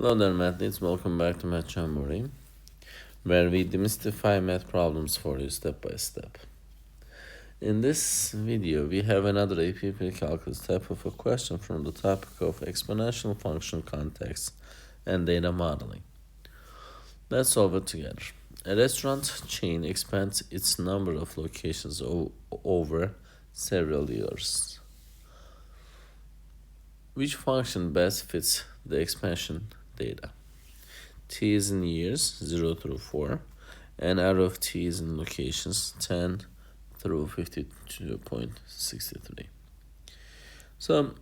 Hello there, mathletes. Welcome back to Math Jamboree, where we demystify math problems for you step by step. In this video, we have another AP Precalculus type of a question from the topic of exponential function context and data modeling. Let's solve it together. A restaurant chain expands its number of locations over several years. Which function best fits the expansion data? T is in years, 0 through 4, and R of T is in locations, 10 through 52.63. So,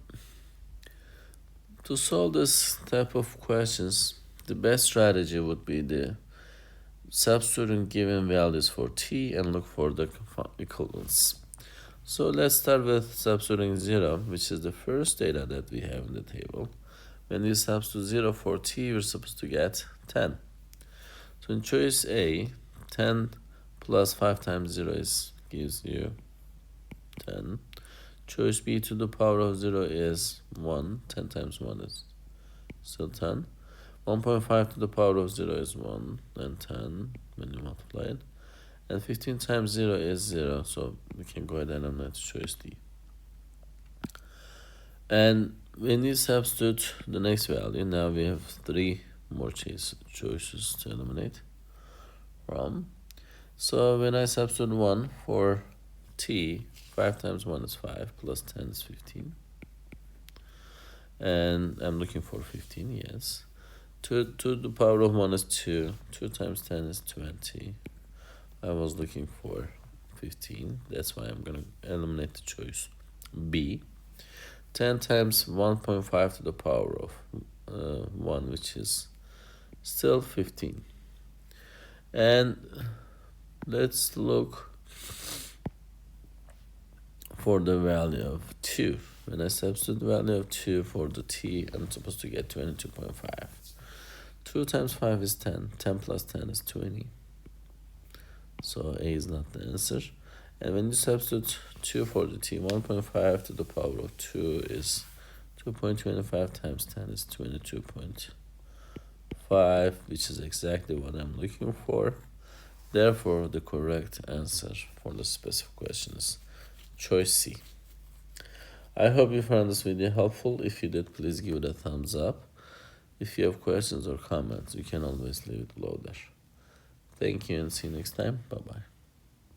to solve this type of questions, the best strategy would be the substituting given values for T and look for the equivalence. So let's start with substituting 0, which is the first data that we have in the table. When we substitute 0 for T, we're supposed to get 10. So in choice A, 10 plus 5 times 0 gives you 10. Choice B to the power of 0 is 1. 10 times 1 is still 10. 1.5 to the power of 0 is 1, and 10 when you multiply it. And 15 times 0 is 0, so we can go ahead and eliminate choice D. And when you substitute the next value, now we have 3 more choices to eliminate from. So when I substitute 1 for T, 5 times 1 is 5, plus 10 is 15. And I'm looking for 15, yes. 2 to the power of 1 is 2. 2 times 10 is 20. I was looking for 15. That's why I'm going to eliminate the choice B. 10 times 1.5 to the power of 1, which is still 15. And let's look for the value of 2. When I substitute the value of 2 for the T, I'm supposed to get 22.5. 2 times 5 is 10. 10 plus 10 is 20. So A is not the answer. And when you substitute 2 for the T, 1.5 to the power of 2 is 2.25 times 10 is 22.5, which is exactly what I'm looking for. Therefore, the correct answer for the specific question is choice C. I hope you found this video helpful. If you did, please give it a thumbs up. If you have questions or comments, you can always leave it below there. Thank you and see you next time. Bye-bye.